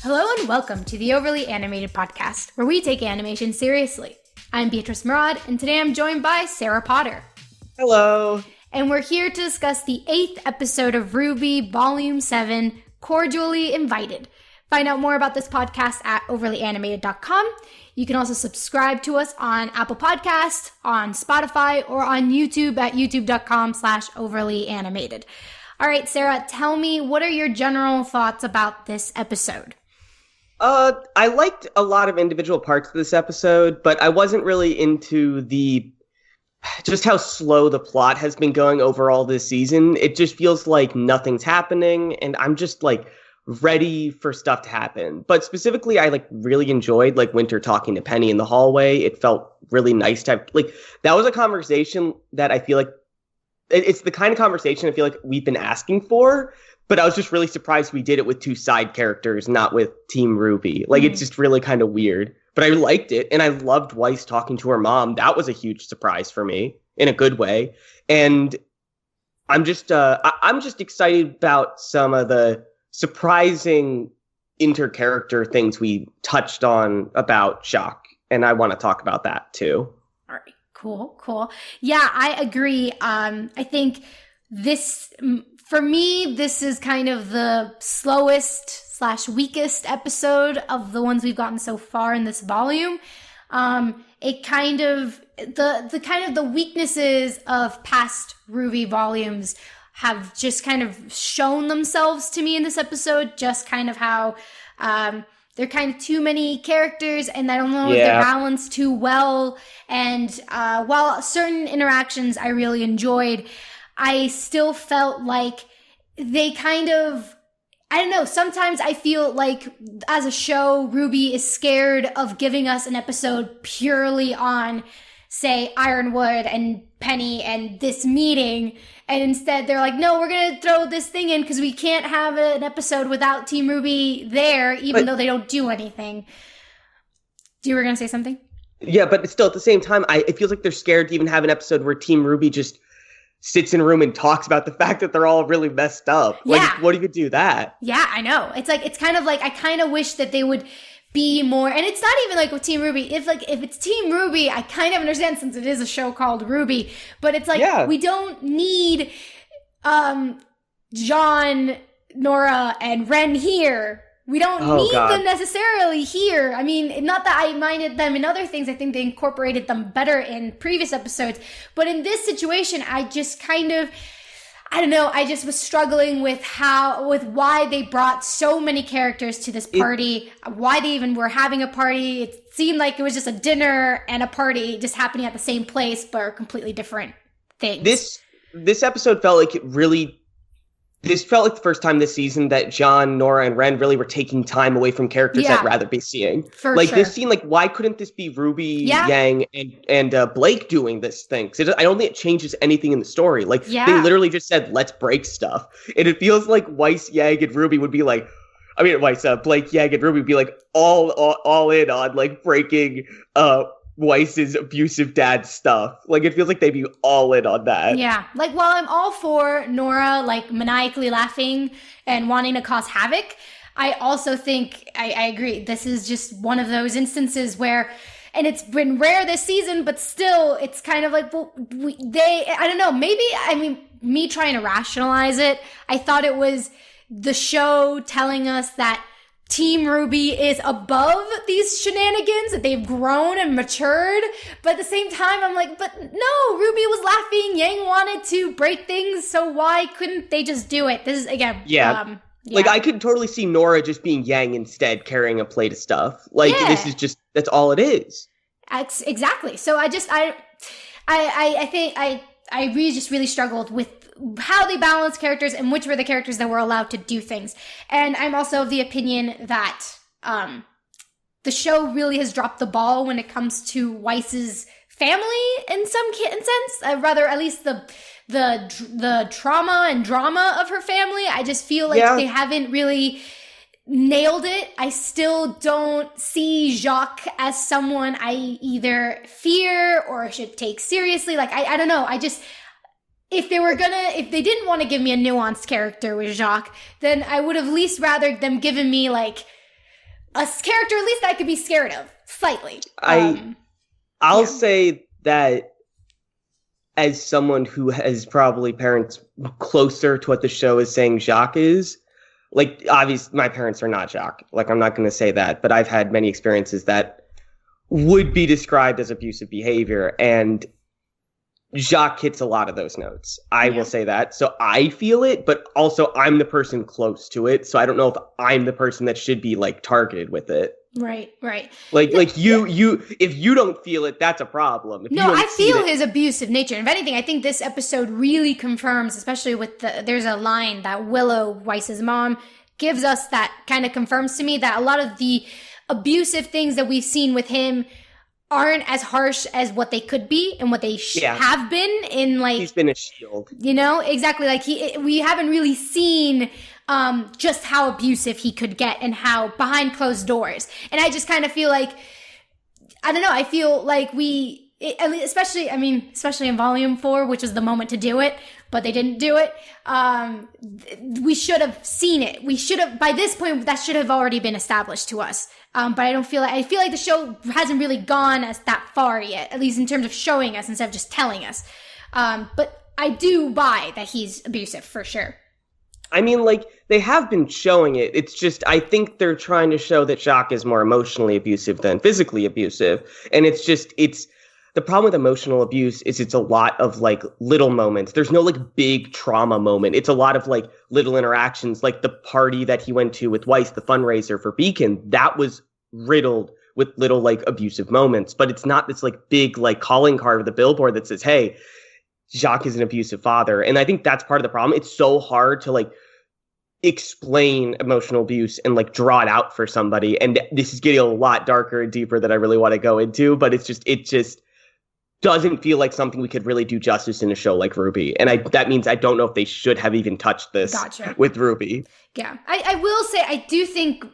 Hello and welcome to the Overly Animated podcast, where we take animation seriously. I'm Beatriz Mourad, and today I'm joined by Sarah Potter. Hello. And we're here to discuss the 8th episode of RWBY Volume 7, Cordially Invited. Find out more about this podcast at overlyanimated.com. You can also subscribe to us on Apple Podcasts, on Spotify, or on YouTube at youtube.com/overlyanimated. All right, Sarah, tell me, what are your general thoughts about this episode? I liked a lot of individual parts of this episode, but I wasn't really into just how slow the plot has been going overall this season. It just feels like nothing's happening, and I'm just ready for stuff to happen. But specifically, I really enjoyed Winter talking to Penny in the hallway. It felt really nice to have that was a conversation that I feel like it's the kind of conversation I feel like we've been asking for. But I was just really surprised we did it with two side characters, not with Team RWBY. It's just really kind of weird. But I liked it, and I loved Weiss talking to her mom. That was a huge surprise for me, in a good way. And I'm just excited about some of the surprising inter-character things we touched on about Jacques, and I want to talk about that too. All right, cool. Yeah, I agree. I think for me, this is kind of the slowest / weakest episode of the ones we've gotten so far in this volume. It kind of the weaknesses of past RWBY volumes have just kind of shown themselves to me in this episode. Just kind of how there are kind of too many characters, and I don't know if they're balanced too well. And while certain interactions I really enjoyed, I still felt like they kind of, I don't know, sometimes I feel like as a show, RWBY is scared of giving us an episode purely on, say, Ironwood and Penny and this meeting. And instead they're like, no, we're going to throw this thing in because we can't have an episode without Team RWBY there, even though they don't do anything. You were going to say something? Yeah, but still at the same time, it feels like they're scared to even have an episode where Team RWBY just sits in a room and talks about the fact that they're all really messed up. What do you do that? Yeah, I know. It's kind of I kind of wish that they would be more, and it's not even with Team RWBY. If it's Team RWBY, I kind of understand since it is a show called RWBY, but it's we don't need John, Nora, and Ren here. We don't need them necessarily here. I mean, not that I minded them in other things. I think they incorporated them better in previous episodes. But in this situation, I just kind of, I don't know, I just was struggling with why they brought so many characters to this party, why they even were having a party. It seemed like it was just a dinner and a party just happening at the same place, but are completely different things. This episode felt like this felt like the first time this season that John, Nora, and Ren really were taking time away from characters I'd rather be seeing. For sure. This scene, why couldn't this be RWBY, Yang, and Blake doing this thing? Because I don't think it changes anything in the story. They literally just said, let's break stuff. And it feels like Weiss, Yang, and RWBY would be Blake, Yang, and RWBY would be all in on breaking Weiss's abusive dad stuff. It feels like they'd be all in on that. Yeah. While I'm all for Nora, maniacally laughing and wanting to cause havoc, I also think, I agree, this is just one of those instances where, and it's been rare this season, but still, it's kind of I don't know, me trying to rationalize it, I thought it was the show telling us that Team RWBY is above these shenanigans, that they've grown and matured. But at the same time, I'm but no, RWBY was laughing. Yang wanted to break things, so why couldn't they just do it? This is, again, I could totally see Nora just being Yang instead, carrying a plate of stuff. This is just, that's all it is. Exactly. So I think I really struggled with how they balance characters and which were the characters that were allowed to do things. And I'm also of the opinion that the show really has dropped the ball when it comes to Weiss's family in some sense. Rather, at least the trauma and drama of her family. I just feel they haven't really nailed it. I still don't see Jacques as someone I either fear or should take seriously. I don't know. If they didn't want to give me a nuanced character with Jacques, then I would have least rather them given me a character at least I could be scared of slightly. I'll say that as someone who has probably parents closer to what the show is saying Jacques is, like, obviously my parents are not Jacques. Like, I'm not going to say that, but I've had many experiences that would be described as abusive behavior, and Jacques hits a lot of those notes. I will say that. So I feel it, but also I'm the person close to it. So I don't know if I'm the person that should be like targeted with it. Right. Like you, if you don't feel it, that's a problem. No, I feel his abusive nature. If anything, I think this episode really confirms, especially with there's a line that Willow, Weiss's mom, gives us that kind of confirms to me that a lot of the abusive things that we've seen with him aren't as harsh as what they could be and what they have been in, like, he's been a shield, exactly. Like we haven't really seen just how abusive he could get and how behind closed doors. And I just kind of feel like, I don't know, I feel like especially in volume 4, which was the moment to do it, but they didn't do it. We should have seen it. We should have, by this point, that should have already been established to us. But I feel like the show hasn't really gone that far yet, at least in terms of showing us instead of just telling us. But I do buy that he's abusive for sure. I mean, like, they have been showing it. It's just, I think they're trying to show that Jacques is more emotionally abusive than physically abusive. And the problem with emotional abuse is it's a lot of, like, little moments. There's no, like, big trauma moment. It's a lot of, like, little interactions, like the party that he went to with Weiss, the fundraiser for Beacon. That was riddled with little, like, abusive moments. But it's not this, like, big, like, calling card with a billboard that says, hey, Jacques is an abusive father. And I think that's part of the problem. It's so hard to, like, explain emotional abuse and, like, draw it out for somebody. And this is getting a lot darker and deeper than I really want to go into, but it just doesn't feel like something we could really do justice in a show like RWBY. And that means I don't know if they should have even touched this with RWBY. Yeah. I will say, I do think,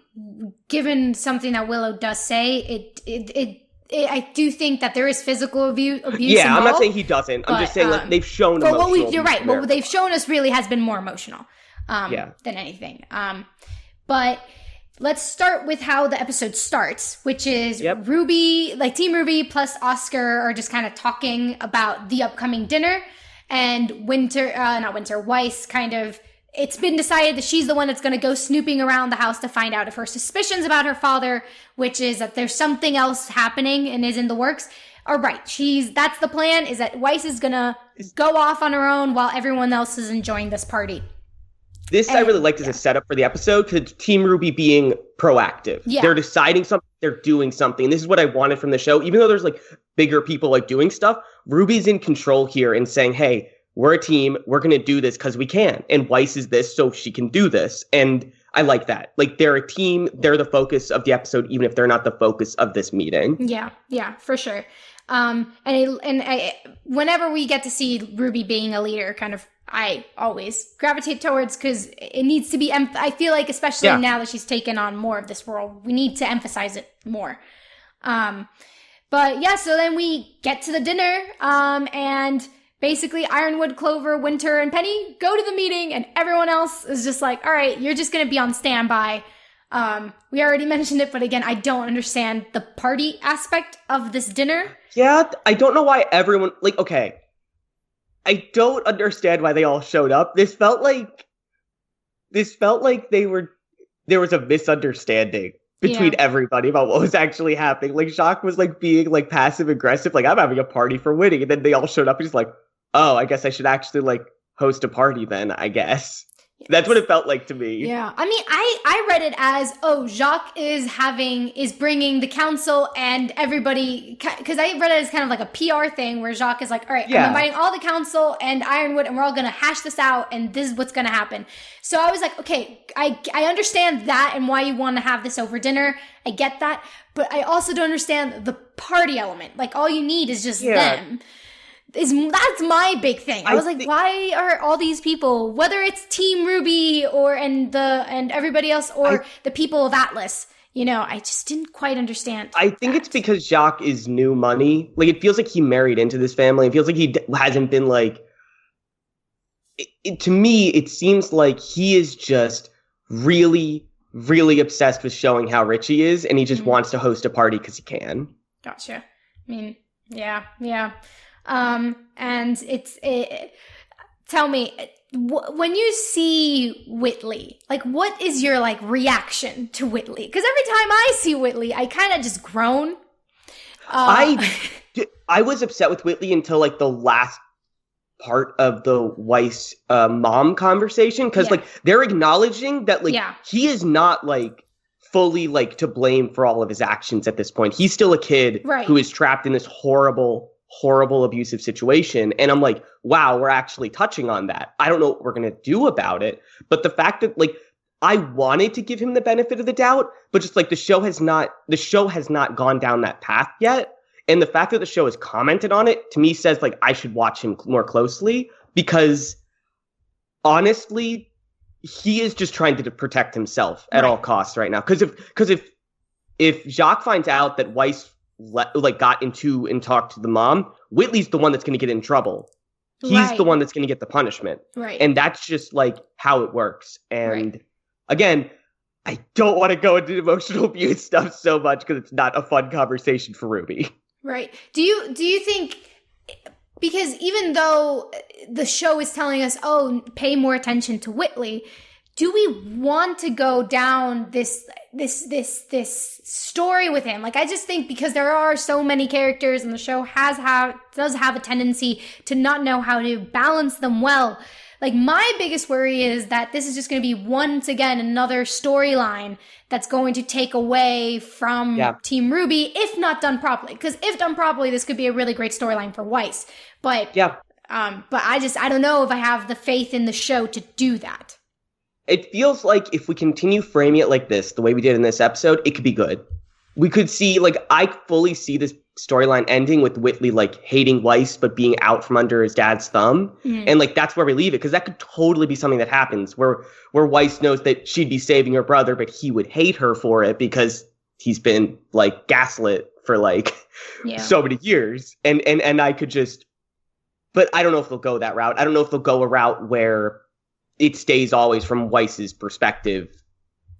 given something that Willow does say, I do think that there is physical abuse Yeah, involved, I'm not saying he doesn't. I'm just saying, like, they've shown emotional. You're right. What they've shown us really has been more emotional than anything. But let's start with how the episode starts, which is RWBY, like Team RWBY plus Oscar are just kind of talking about the upcoming dinner, and Weiss kind of, it's been decided that she's the one that's going to go snooping around the house to find out if her suspicions about her father, which is that there's something else happening and is in the works, are right. That's the plan, is that Weiss is going to go off on her own while everyone else is enjoying this party. I really liked as a setup for the episode, because Team RWBY being proactive. Yeah. They're deciding something, they're doing something. This is what I wanted from the show. Even though there's, like, bigger people, like, doing stuff, RWBY's in control here and saying, hey, we're a team, we're going to do this because we can. And Weiss is this, so she can do this. And I like that. Like, they're a team, they're the focus of the episode, even if they're not the focus of this meeting. Yeah, for sure. Whenever we get to see RWBY being a leader, kind of, I always gravitate towards, because it needs to be, I feel like, especially now that she's taken on more of this world, we need to emphasize it more. But yeah, so then we get to the dinner, and basically Ironwood, Clover, Winter, and Penny go to the meeting, and everyone else is just like, all right, you're just going to be on standby. We already mentioned it, but again, I don't understand the party aspect of this dinner. Yeah, I don't know why everyone, like, okay, I don't understand why they all showed up. This felt like there was a misunderstanding between everybody about what was actually happening. Like, Jacques was, like, being, like, passive aggressive, like, I'm having a party for winning, and then they all showed up and he's like, oh, I guess I should actually, like, host a party then, I guess. That's what it felt like to me. Yeah. I mean, I read it as, Jacques is bringing the council and everybody, because I read it as kind of like a PR thing where Jacques is like, all right, I'm inviting all the council and Ironwood, and we're all going to hash this out, and this is what's going to happen. So I was like, okay, I understand that and why you want to have this over dinner. I get that. But I also don't understand the party element. Like, all you need is just them. That's my big thing. I was like, why are all these people, whether it's Team RWBY and everybody else, or the people of Atlas, I just didn't quite understand. I think it's because Jacques is new money. Like, it feels like he married into this family. It feels like he hasn't been, like, to me, it seems like he is just really really obsessed with showing how rich he is, and he just wants to host a party because he can. Gotcha. I mean, yeah. And tell me, when you see Whitley, like, what is your, like, reaction to Whitley? Because every time I see Whitley, I kind of just groan. I was upset with Whitley until, like, the last part of the Weiss mom conversation, because like they're acknowledging that like he is not like fully like to blame for all of his actions at this point. He's still a kid who is trapped in this horrible abusive situation, and I'm like, wow, we're actually touching on that. I don't know what we're gonna do about it, but the fact that like I wanted to give him the benefit of the doubt, but just like the show has not gone down that path yet. And the fact that the show has commented on it, to me, says, like, I should watch him more closely, because, honestly, he is just trying to protect himself at all costs right now. Because if Jacques finds out that Weiss, got into and talked to the mom, Whitley's the one that's going to get in trouble. He's the one that's going to get the punishment. Right. And that's just, like, how it works. And, again, I don't want to go into emotional abuse stuff so much because it's not a fun conversation for RWBY. Right. Do you think, because even though the show is telling us, oh, pay more attention to Whitley, do we want to go down this story with him? Like, I just think because there are so many characters and the show does have a tendency to not know how to balance them well. Like, my biggest worry is that this is just going to be, once again, another storyline that's going to take away from Team RWBY, if not done properly. Because if done properly, this could be a really great storyline for Weiss. But I don't know if I have the faith in the show to do that. It feels like if we continue framing it like this, the way we did in this episode, it could be good. We could see, like, I fully see this storyline ending with Whitley, like, hating Weiss, but being out from under his dad's thumb. And, like, that's where we leave it, because that could totally be something that happens, where Weiss knows that she'd be saving her brother, but he would hate her for it because he's been, like, gaslit for, like, so many years. And I could just... But I don't know if they'll go that route. I don't know if they'll go a route where it stays always from Weiss's perspective.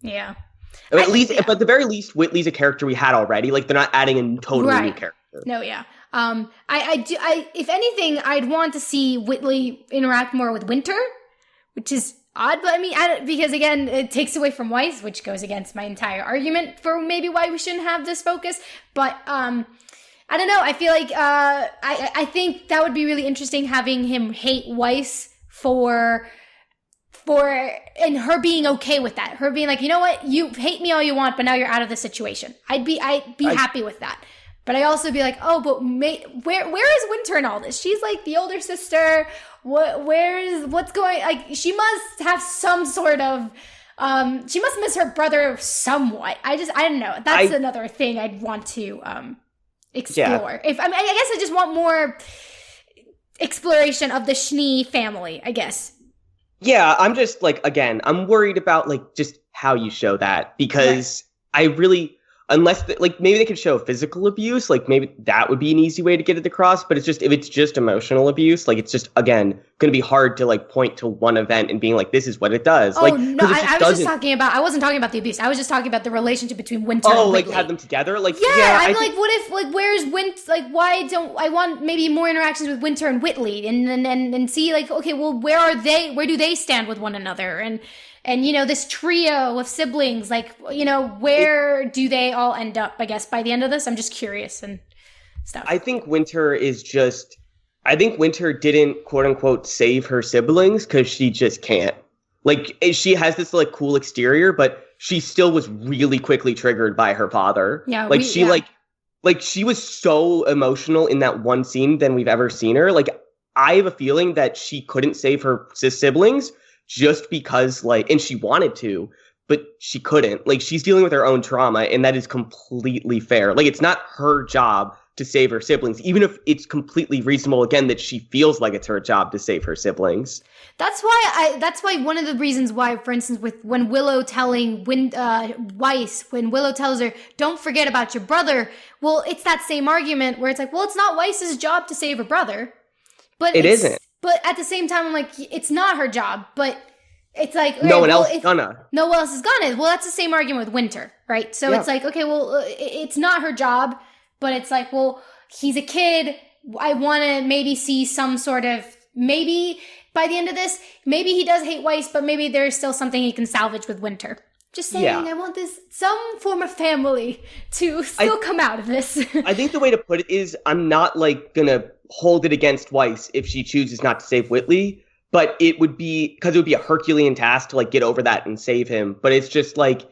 Yeah. Or at least, but at the very least, Whitley's a character we had already. Like, they're not adding a totally new character. No, yeah. If anything, I'd want to see Whitley interact more with Winter, which is odd, but I mean, because again, it takes away from Weiss, which goes against my entire argument for maybe why we shouldn't have this focus. But I don't know. I feel like I think that would be really interesting, having him hate Weiss and her being okay with that. Her being like, you know what, you hate me all you want, but now you're out of the situation. I'd be happy with that. But I also be like, oh, but where is Winter in all this? She's like the older sister. What's going? Like, she must have some sort of. She must miss her brother somewhat. I don't know. That's another thing I'd want to explore. Yeah. I guess I just want more exploration of the Schnee family, I guess. Yeah, I'm just, like, again, I'm worried about, like, just how you show that, because I really, unless, maybe they could show physical abuse, like, maybe that would be an easy way to get it across, but it's just, if it's just emotional abuse, like, it's just, again, going to be hard to, like, point to one event and being like, this is what it does. Oh, like, no, I wasn't talking about the abuse, I was just talking about the relationship between Winter and Whitley. Like, have them together? Like, I'm like, what if, like, where's Winter, like, why don't, I want maybe more interactions with Winter and Whitley, and see, like, okay, well, where do they stand with one another, and, you know, this trio of siblings, like, you know, where do they all end up, I guess, by the end of this? I'm just curious and stuff. I think Winter didn't, quote unquote, save her siblings because she just can't. Like, she has this, like, cool exterior, but she still was really quickly triggered by her father. Yeah. Like, she was so emotional in that one scene than we've ever seen her. Like, I have a feeling that she couldn't save her siblings just because, like, and she wanted to, but she couldn't. Like, she's dealing with her own trauma, and that is completely fair. Like, it's not her job to save her siblings, even if it's completely reasonable, again, that she feels like it's her job to save her siblings. That's why one of the reasons why, for instance, when Willow telling Weiss, when Willow tells her, don't forget about your brother, well, it's that same argument where it's like, well, it's not Weiss's job to save her brother. But it isn't. But at the same time, I'm like, it's not her job, but it's like, no one well, else is gonna. No one else is gonna. Well, that's the same argument with Winter, right? So it's like, okay, well, it's not her job, but it's like, well, he's a kid. I want to maybe see some sort of, maybe by the end of this, maybe he does hate Weiss, but maybe there's still something he can salvage with Winter. Just saying, I want some form of family to still come out of this. I think the way to put it is, I'm not like gonna hold it against Weiss if she chooses not to save Whitley, but it would be, because it would be a Herculean task to like get over that and save him. But it's just like,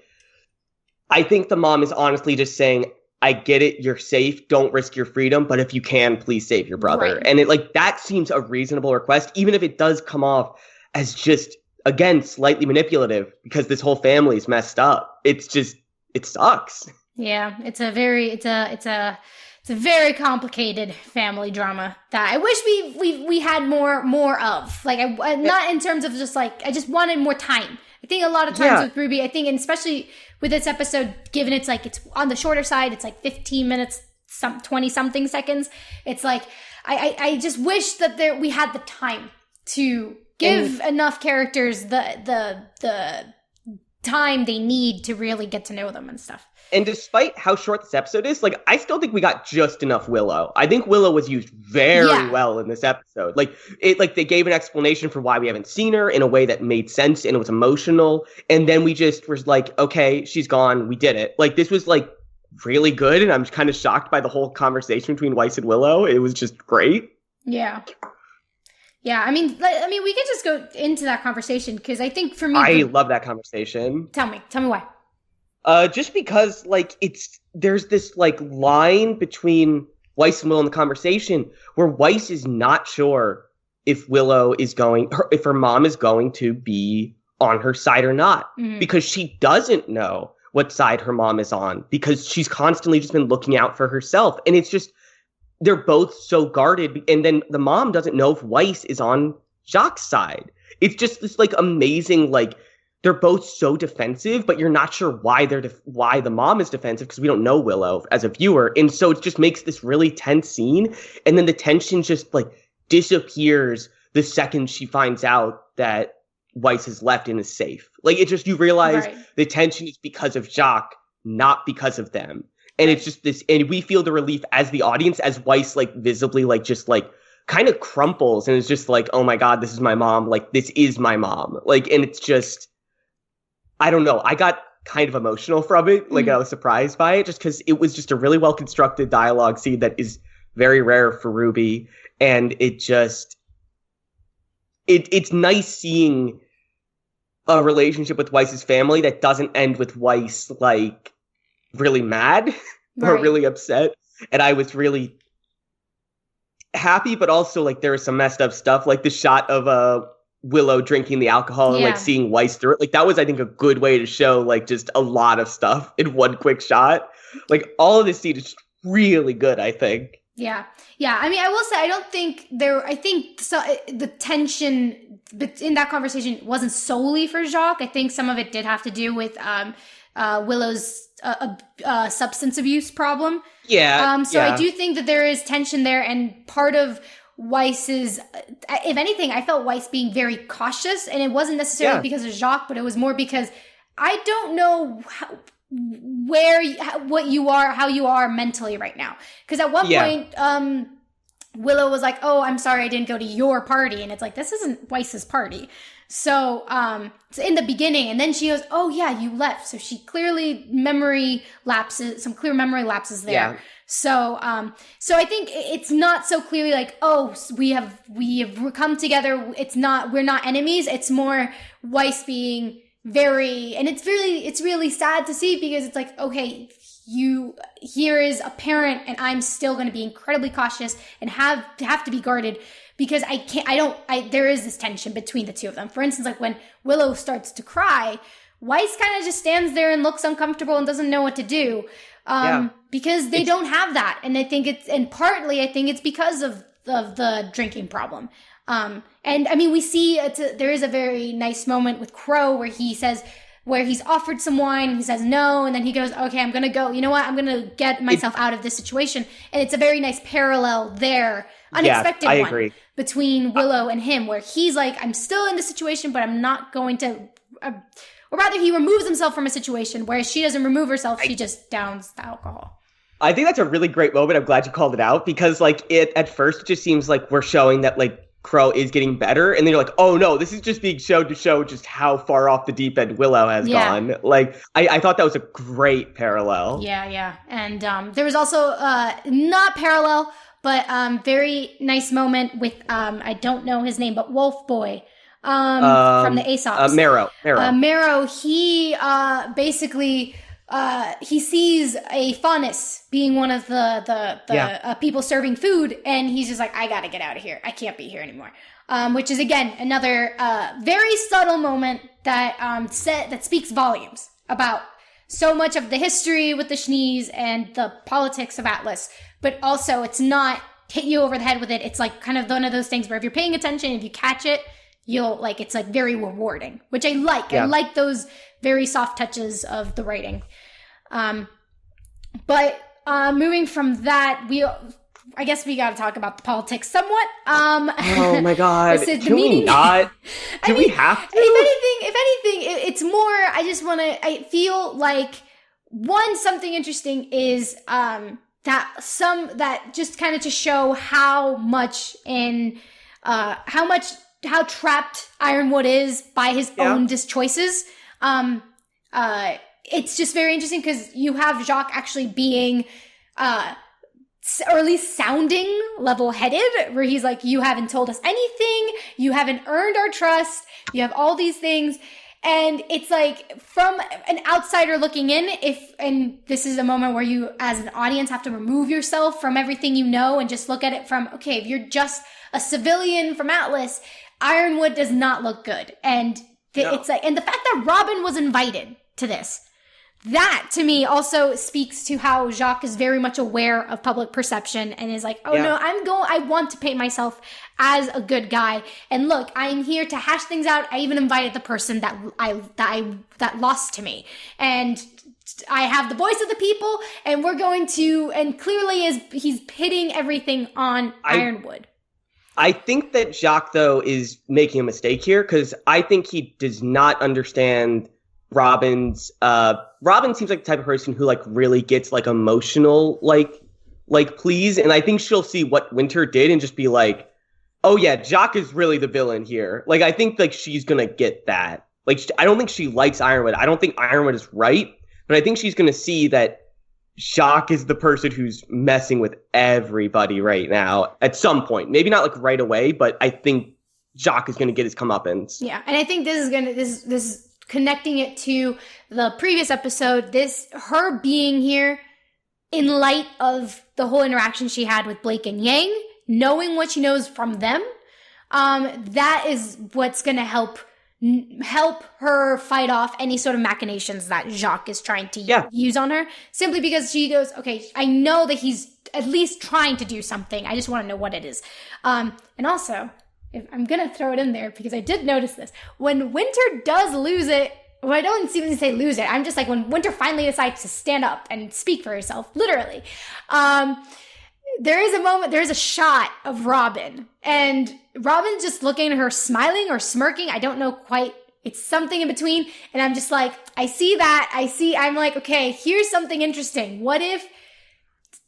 I think the mom is honestly just saying, I get it, you're safe, don't risk your freedom, but if you can, please save your brother. Right. And it like, that seems a reasonable request, even if it does come off as just, again, slightly manipulative, because this whole family is messed up. It's just, it sucks. Yeah, it's a very complicated family drama that I wish we had more of. Like, not in terms of just like, I just wanted more time. I think a lot of times with RWBY, I think, and especially with this episode, given it's like, it's on the shorter side, it's like 15 minutes, 20 something seconds. It's like, I just wish that we had the time to give enough characters the time they need to really get to know them and stuff. And despite how short this episode is, like, I still think we got just enough Willow. I think Willow was used very well in this episode. Like, they gave an explanation for why we haven't seen her in a way that made sense and it was emotional. And then we just was like, okay, she's gone. We did it. Like, this was like really good. And I'm kind of shocked by the whole conversation between Weiss and Willow. It was just great. Yeah. Yeah, I mean, we could just go into that conversation, because I think for me, I love that conversation. Tell me why. Just because, like, there's this like line between Weiss and Willow in the conversation where Weiss is not sure if if her mom is going to be on her side or not, because she doesn't know what side her mom is on, because she's constantly just been looking out for herself, and it's just. They're both so guarded, and then the mom doesn't know if Weiss is on Jacques' side. It's just this like amazing, like, they're both so defensive, but you're not sure why why the mom is defensive, because we don't know Willow as a viewer, and so it just makes this really tense scene, and then the tension just like disappears the second she finds out that Weiss is left and is safe. Like, it just, you realize the tension is because of Jacques, not because of them. And it's just this, and we feel the relief as the audience, as Weiss, like, visibly, like, just, like, kind of crumples, and it's just like, oh my God, this is my mom. Like, this is my mom. Like, and it's just, I don't know. I got kind of emotional from it. Like, I was surprised by it, just because it was just a really well-constructed dialogue scene that is very rare for RWBY. And it just, it's nice seeing a relationship with Weiss's family that doesn't end with Weiss, like, really mad or really upset. And I was really happy, but also like there was some messed up stuff, like the shot of Willow drinking the alcohol and like seeing Weiss through it. Like, that was, I think, a good way to show like just a lot of stuff in one quick shot. Like, all of this scene is really good, I think. Yeah. I mean, I will say, I think the tension in that conversation wasn't solely for Jacques. I think some of it did have to do with Willow's substance abuse problem. I do think that there is tension there, and part of Weiss's, if anything, I felt Weiss being very cautious, and it wasn't necessarily because of Jacques, but it was more because I don't know how you are mentally right now. Because at one point, Willow was like, "Oh, I'm sorry, I didn't go to your party," and it's like, this isn't Weiss's party. So in the beginning, and then she goes, "Oh yeah, you left." So she clearly some clear memory lapses there. Yeah. So I think it's not so clearly like, oh, we have come together. We're not enemies. It's more Weiss being very, and it's really sad to see, because it's like, okay, here is a parent, and I'm still going to be incredibly cautious and have to be guarded. Because there is this tension between the two of them. For instance, like when Willow starts to cry, Weiss kind of just stands there and looks uncomfortable and doesn't know what to do. Because they don't have that. And partly I think it's because of the drinking problem. And I mean, we see, there is a very nice moment with Crow where he says, where he's offered some wine, he says no, and then he goes, okay, I'm going to go. You know what? I'm going to get myself out of this situation. And it's a very nice parallel there, unexpected I one, agree. between Willow and him, where he's like, I'm still in this situation, but I'm not going to, or rather he removes himself from a situation, whereas she doesn't remove herself, she just downs the alcohol. I think that's a really great moment. I'm glad you called it out, because like it at first it just seems like we're showing that like Crow is getting better, and then you're like, oh no, this is just being shown to show just how far off the deep end Willow has gone. Like I thought that was a great parallel. Yeah. And there was also not parallel, but very nice moment with I don't know his name, but Wolf Boy from the Aesops. Marrow. He basically he sees a Faunus being one of the people serving food, and he's just like, I gotta get out of here. I can't be here anymore. Which is, again, another very subtle moment that speaks volumes about so much of the history with the Shnees and the politics of Atlas, but also it's not hit you over the head with it. It's like kind of one of those things where if you're paying attention, if you catch it, you'll like, it's like very rewarding, which I like. I like those very soft touches of the writing. But moving from that, I guess we got to talk about the politics somewhat. Oh my God. Can we not? Do we have to? If anything, it's more, I feel like something interesting is, that just kind of to show how trapped Ironwood is by his own choices. It's just very interesting because you have Jacques actually being, or at least sounding level-headed, where he's like, you haven't told us anything, you haven't earned our trust, you have all these things. And it's like, from an outsider looking in, and this is a moment where you, as an audience, have to remove yourself from everything you know and just look at it from, okay, if you're just a civilian from Atlas, Ironwood does not look good. And it's like, and the fact that Robin was invited to this, that to me also speaks to how Jacques is very much aware of public perception and is like, no, I want to paint myself as a good guy. And look, I'm here to hash things out. I even invited the person that lost to me. And I have the voice of the people, and we're going to, and clearly he's pitting everything on Ironwood. I think that Jacques, though, is making a mistake here, because I think he does not understand Robin's, Robin seems like the type of person who like really gets like emotional, like please. And I think she'll see what Winter did and just be like, oh yeah, Jacques is really the villain here. Like, I think like she's going to get that. Like, I don't think she likes Ironwood. I don't think Ironwood is right, but I think she's going to see that Jacques is the person who's messing with everybody right now at some point. Maybe not like right away, but I think Jacques is going to get his comeuppance. Yeah. And I think this is connecting it to the previous episode, her being here in light of the whole interaction she had with Blake and Yang, knowing what she knows from them, that is what's going to help her fight off any sort of machinations that Jacques is trying to use on her, simply because she goes, okay, I know that he's at least trying to do something. I just want to know what it is. And also, if I'm going to throw it in there because I did notice this. When Winter does lose it, well, I don't even say lose it. I'm just like, when Winter finally decides to stand up and speak for herself, literally, there is a shot of Robin, and Robin's just looking at her, smiling or smirking. I don't know quite. It's something in between. And I'm just like, I see that. I'm like, okay, here's something interesting. What if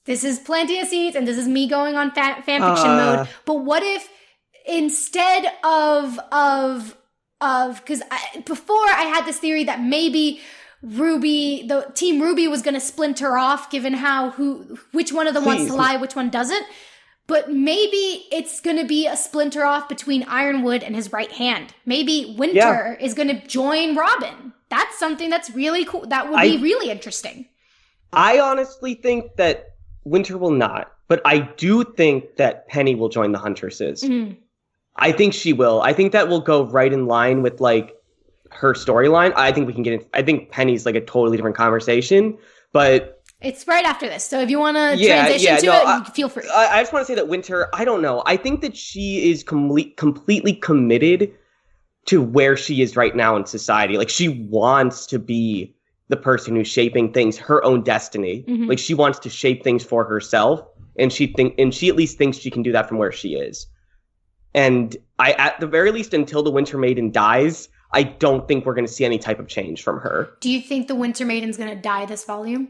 this is planting of seeds and this is me going on fan fiction mode? But what if, instead of because before I had this theory that maybe the team RWBY was going to splinter off, given which one of them wants to lie, which one doesn't. But maybe it's going to be a splinter off between Ironwood and his right hand. Maybe Winter is going to join Robin. That's something that's really cool. That would be really interesting. I honestly think that Winter will not, but I do think that Penny will join the Huntresses. Mm-hmm. I think she will. I think that will go right in line with like her storyline. I think we can get I think Penny's like a totally different conversation, but it's right after this. So if you want to transition to it, you feel free. I just want to say that Winter, I don't know. I think that she is completely committed to where she is right now in society. Like, she wants to be the person who's shaping things, her own destiny. Mm-hmm. Like, she wants to shape things for herself, and she at least thinks she can do that from where she is. And at the very least, until the Winter Maiden dies, I don't think we're going to see any type of change from her. Do you think the Winter Maiden's going to die this volume?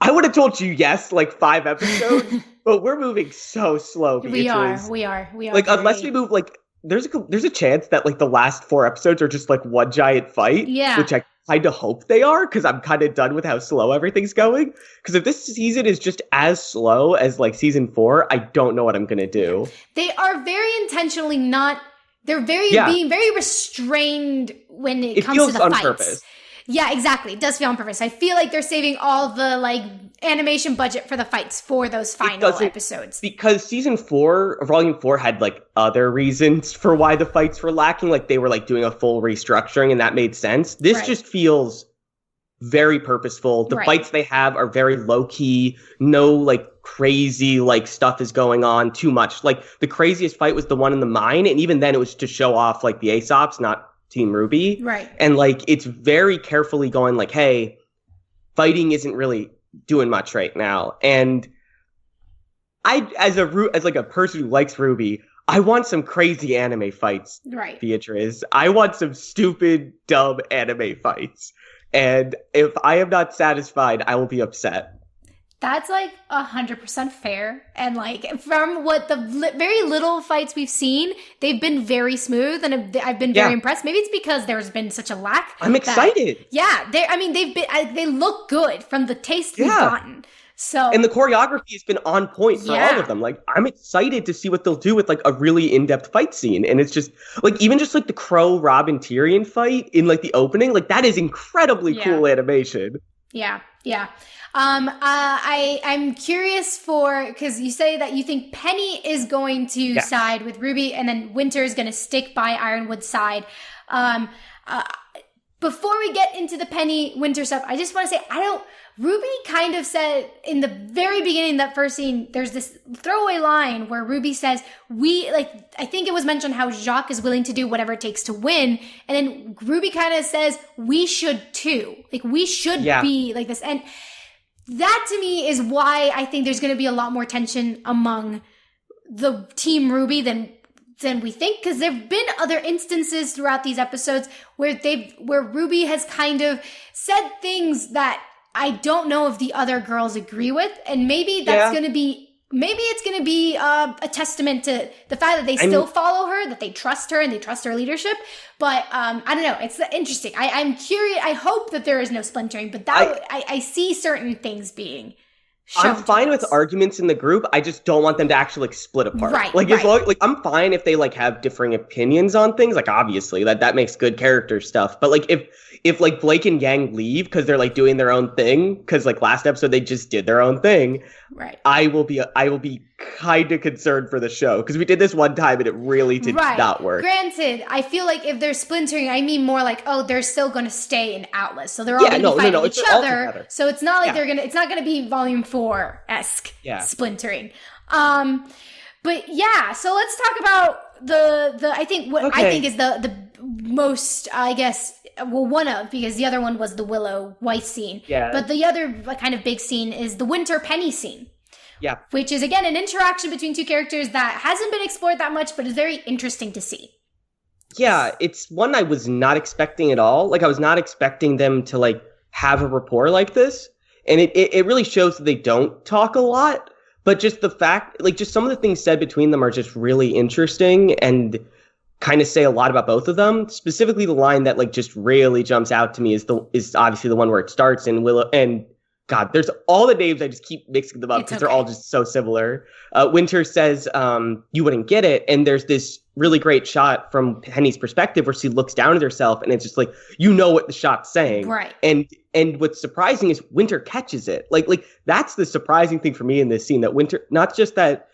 I would have told you yes, like 5 episodes, but we're moving so slow, Beatriz. We are. Like, unless we move, like, there's a chance that, like, the last 4 episodes are just, like, one giant fight. Yeah. Which I kind of hope they are, because I'm kind of done with how slow everything's going. Because if this season is just as slow as, like, season 4, I don't know what I'm going to do. They are very intentionally not... They're being very restrained when it comes to the fights. It feels on purpose. Yeah, exactly. It does feel on purpose. I feel like they're saving all the, like, animation budget for the fights for those final episodes. Because season 4, volume 4 had, like, other reasons for why the fights were lacking. Like, they were, like, doing a full restructuring, and that made sense. This just feels very purposeful. The fights they have are very low-key. No, like, crazy, like, stuff is going on too much. Like, the craziest fight was the one in the mine, and even then it was to show off, like, the Aesops, not Team RWBY. Right. And, like, it's very carefully going, like, hey, fighting isn't really doing much right now. And as a person who likes RWBY, I want some crazy anime fights, Beatriz. I want some stupid, dumb anime fights. And if I am not satisfied, I will be upset. That's, like, 100% fair. And, like, from what the very little fights we've seen, they've been very smooth, and I've been very impressed. Maybe it's because there's been such a lack. I'm excited. They look good from the taste we've gotten. So, and the choreography has been on point for all of them. Like, I'm excited to see what they'll do with, like, a really in-depth fight scene. And it's just, like, even just, like, the Crow, Robin, Tyrion fight in, like, the opening, like, that is incredibly cool animation. Yeah. I'm curious because you say that you think Penny is going to side with RWBY, and then Winter is going to stick by Ironwood's side. Before we get into the Penny Winter stuff, I just want to say RWBY kind of said in the very beginning of that first scene, there's this throwaway line where RWBY says, I think it was mentioned how Jacques is willing to do whatever it takes to win. And then RWBY kind of says, we should too. Like, we should be like this. And that to me is why I think there's going to be a lot more tension among the Team RWBY than we think, because there have been other instances throughout these episodes where RWBY has kind of said things that I don't know if the other girls agree with, and maybe that's going to be a testament to the fact that they still follow her, that they trust her and they trust her leadership. But I don't know. It's interesting. I'm curious. I hope that there is no splintering, but I see certain things being shown. I'm fine with arguments in the group. I just don't want them to actually, like, split apart. Right. Like, as long, like, I'm fine if they, like, have differing opinions on things. Like, obviously that makes good character stuff. But, like, if like Blake and Yang leave because they're, like, doing their own thing, because, like, last episode they just did their own thing, right? I will be kind of concerned for the show, because we did this one time and it really did not work. Granted, I feel like if they're splintering, I mean more like, they're still going to stay in Atlas, so they're all going to be fighting each other. So it's not like it's not going to be Volume 4-esque splintering. But yeah, so let's talk about the I think is the most, I guess, one of, because the other one was the Willow Weiss scene. Yeah. But the other kind of big scene is the Winter Penny scene. Yeah. Which is, again, an interaction between two characters that hasn't been explored that much, but is very interesting to see. Yeah, it's one I was not expecting at all. Like, I was not expecting them to, like, have a rapport like this. And it really shows that they don't talk a lot. But just the fact, like, just some of the things said between them are just really interesting and kind of say a lot about both of them. Specifically, the line that, like, just really jumps out to me is obviously the one where it starts in Willow. And God, there's all the names. I just keep mixing them up because they're all just so similar. Winter says, you wouldn't get it. And there's this really great shot from Penny's perspective where she looks down at herself, and it's just like, you know what the shot's saying. Right. And what's surprising is Winter catches it. Like that's the surprising thing for me in this scene, that Winter, not just that,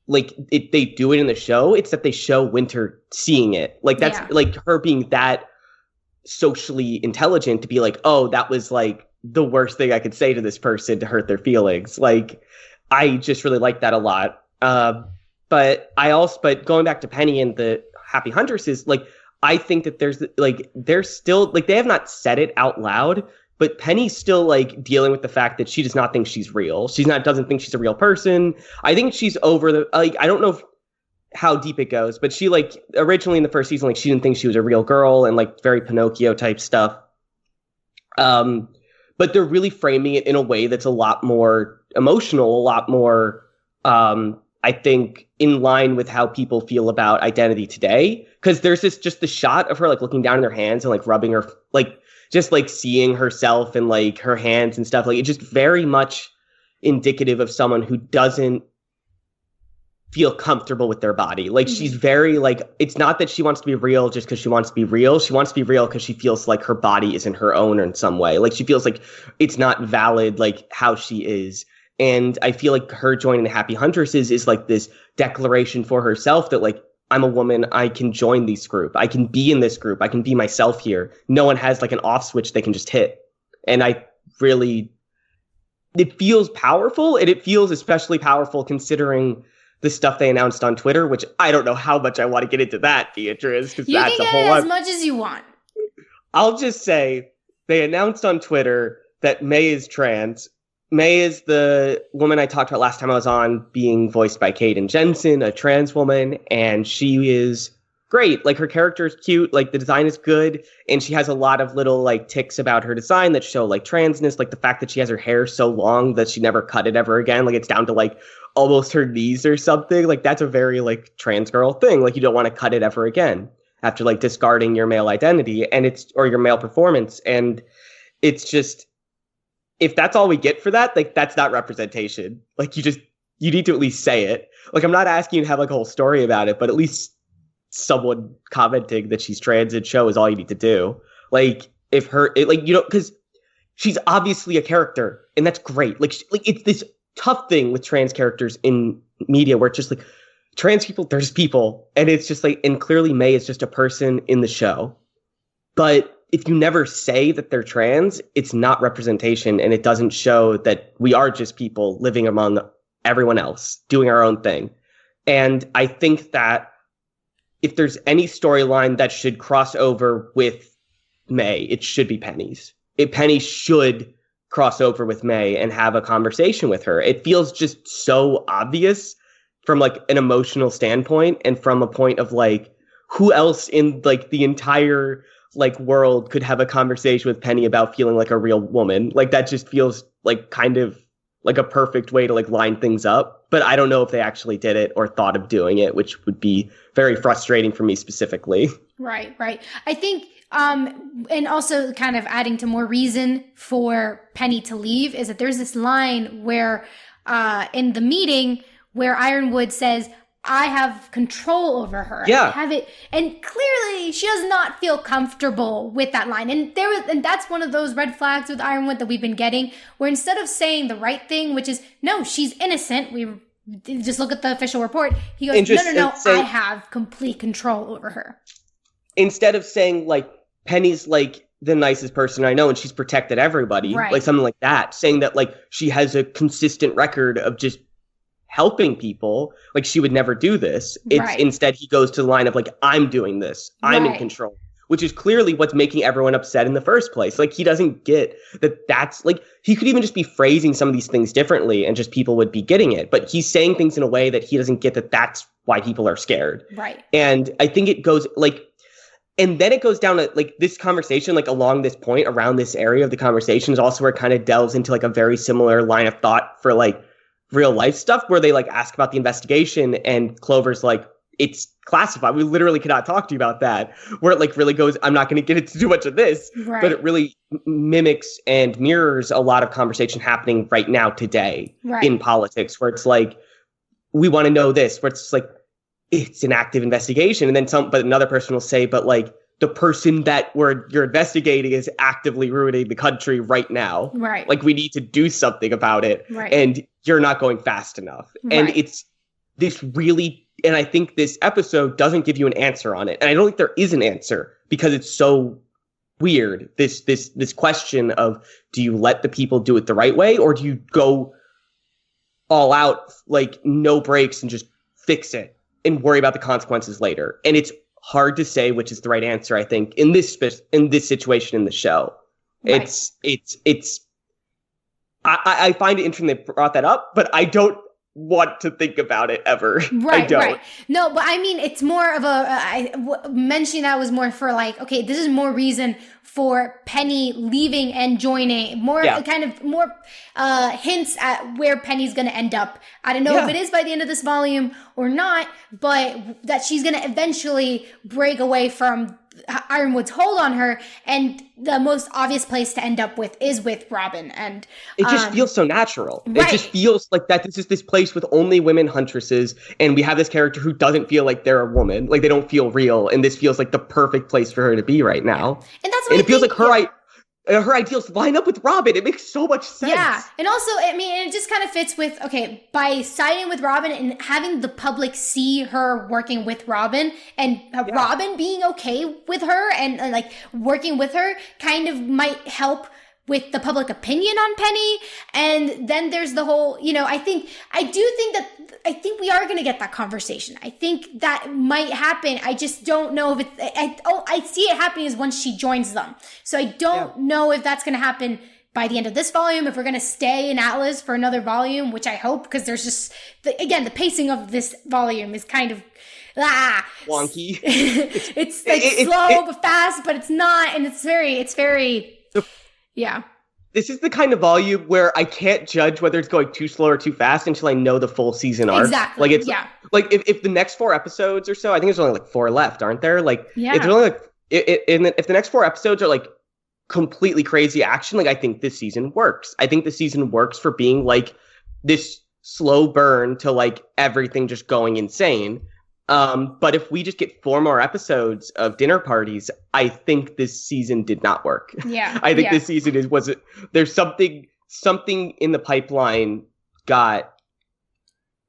like, they do it in the show, it's that they show Winter seeing it. Like, that's like her being that socially intelligent to be like, oh, that was, like, the worst thing I could say to this person to hurt their feelings. Like, I just really like that a lot. But going back to Penny and Happy Huntresses, like, I think that there's still, like, they have not said it out loud, but Penny's still, like, dealing with the fact that she does not think she's real. Doesn't think she's a real person. I think she's over the, like, I don't know how deep it goes, but she, like, originally in the first season, like, she didn't think she was a real girl and, like, very Pinocchio type stuff. But they're really framing it in a way that's a lot more emotional, a lot more, I think, in line with how people feel about identity today. Because there's just the shot of her, like, looking down in her hands and, like, rubbing her, like, just, like, seeing herself and, like, her hands and stuff. Like, it's just very much indicative of someone who doesn't feel comfortable with their body. Like, she's very, like, it's not that she wants to be real just because she wants to be real. She wants to be real because she feels like her body isn't her own in some way. Like, she feels like it's not valid, like, how she is. And I feel like her joining the Happy Huntresses is, like, this declaration for herself that, like, I'm a woman, I can join this group. I can be in this group. I can be myself here. No one has, like, an off switch they can just hit. And it feels powerful, and it feels especially powerful considering the stuff they announced on Twitter, which I don't know how much I want to get into that, Beatriz, because that's a whole lot. You can get as much as you want. I'll just say they announced on Twitter that May is trans. May is the woman I talked about last time I was on, being voiced by Kaden Jensen, a trans woman, and she is great. Like, her character is cute, like, the design is good, and she has a lot of little, like, tics about her design that show, like, transness, like the fact that she has her hair so long that she never cut it ever again, like, it's down to, like, almost her knees or something. Like, that's a very, like, trans girl thing. Like, you don't want to cut it ever again after, like, discarding your male identity or your male performance. And it's just, if that's all we get for that, like, that's not representation. Like, you need to at least say it. Like, I'm not asking you to have, like, a whole story about it, but at least someone commenting that she's trans in show is all you need to do. Like, because she's obviously a character, and that's great. Like, it's this tough thing with trans characters in media where it's just like, trans people, they're just people. And it's just like, and clearly May is just a person in the show. But if you never say that they're trans, it's not representation, and it doesn't show that we are just people living among everyone else, doing our own thing. And I think that if there's any storyline that should cross over with May, it should be Penny's. Penny should cross over with May and have a conversation with her. It feels just so obvious from, like, an emotional standpoint, and from a point of, like, who else in, like, the entire, like, world could have a conversation with Penny about feeling like a real woman. Like, that just feels like kind of like a perfect way to, like, line things up. But I don't know if they actually did it or thought of doing it, which would be very frustrating for me specifically. Right. I think, and also kind of adding to more reason for Penny to leave, is that there's this line where, in the meeting, where Ironwood says, I have control over her. Yeah. I have it. And clearly she does not feel comfortable with that line. And that's one of those red flags with Ironwood that we've been getting, where instead of saying the right thing, which is, no, she's innocent, we just look at the official report, he goes, no, I have complete control over her. Instead of saying, like, Penny's, like, the nicest person I know and she's protected everybody, right, like something like that, saying that, like, she has a consistent record of just helping people, like, she would never do this. It's right. Instead he goes to the line of, like, I'm doing this, I'm in control, which is clearly what's making everyone upset in the first place. Like, he doesn't get that. That's, like, he could even just be phrasing some of these things differently and just people would be getting it, but he's saying things in a way that he doesn't get, that that's why people are scared. Right. And I think it goes, like, and then it goes down to, like, this conversation, like, along this point, around this area of the conversation is also where it kind of delves into, like, a very similar line of thought for, like, real life stuff, where they, like, ask about the investigation and Clover's like, it's classified, we literally cannot talk to you about that, where it, like, really goes, I'm not going to get into too much of this, right, but it really mimics and mirrors a lot of conversation happening right now today, right, in politics, where it's like, we want to know this, where it's like, it's an active investigation, and then but another person will say, but, like, the person that you're investigating is actively ruining the country right now. Right. Like, we need to do something about it. Right. And you're not going fast enough. Right. And it's this really, and I think this episode doesn't give you an answer on it. And I don't think there is an answer, because it's so weird. This question of, do you let the people do it the right way, or do you go all out, like, no breaks, and just fix it and worry about the consequences later? And it's hard to say which is the right answer, I think, in this situation in the show. Right. I find it interesting they brought that up, but I don't want to think about it ever. Right, I don't. right. No, but I mean, it's more of mentioning that was more for like, okay, this is more reason for Penny leaving and joining, more hints at where Penny's going to end up. I don't know if it is by the end of this volume or not, but that she's going to eventually break away from Ironwood's hold on her, and the most obvious place to end up with is with Robin. And it just feels so natural. Right. It just feels like that this is this place with only women huntresses, and we have this character who doesn't feel like they're a woman, like they don't feel real, and this feels like the perfect place for her to be right now. And that's it feels like her ideals line up with Robin. It makes so much sense. Yeah. And also, I mean, it just kind of fits with, okay, by siding with Robin and having the public see her working with Robin and Robin being okay with her and like working with her kind of might help with the public opinion on Penny. And then there's the whole, I think we are going to get that conversation. I think that might happen. I just don't know if I see it happening is once she joins them. So I don't know if that's going to happen by the end of this volume, if we're going to stay in Atlas for another volume, which I hope, because there's just, the pacing of this volume is kind of, wonky. it's like slow but fast, but it's not. And it's very, yeah. This is the kind of volume where I can't judge whether it's going too slow or too fast until I know the full season arc. Exactly. Like like if the next 4 episodes or so, I think there's only like 4 left, aren't there? Like if there's only like if the next 4 episodes are like completely crazy action, like I think this season works. I think the season works for being like this slow burn to like everything just going insane. But if we just get 4 more episodes of dinner parties, I think this season did not work. Yeah. I think this season there's something in the pipeline got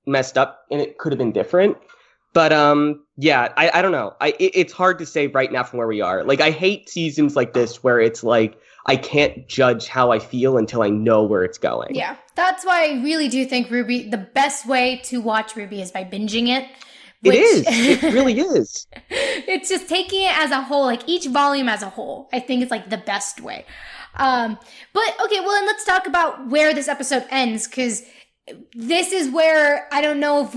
messed up and it could have been different. But I don't know. It's hard to say right now from where we are. Like I hate seasons like this where it's like I can't judge how I feel until I know where it's going. Yeah. That's why I really do think RWBY, the best way to watch RWBY is by binging it. It is. It really is. It's just taking it as a whole, like each volume as a whole. I think it's like the best way. But okay, well, then let's talk about where this episode ends, because this is where I don't